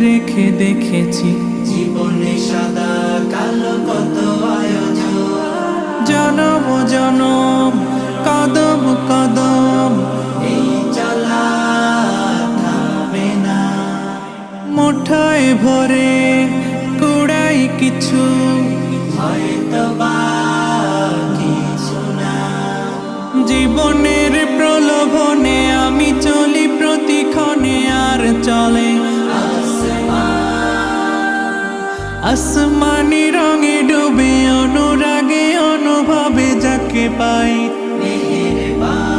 রেখে দেখেছি জীবনে সাদা কালো কত আয়োজন, জনম জনম কদম কদম এই চলা থামবে না। মুঠোয় ভরে কুড়াই কিছু হয়তো বা কিছু না, জীবনের প্রলোভনে আমি চলি প্রতিক্ষণে আর চলে আসমানি রঙে ডুবে অনুরাগে অনুভবে যাকে পাই মেহেরবান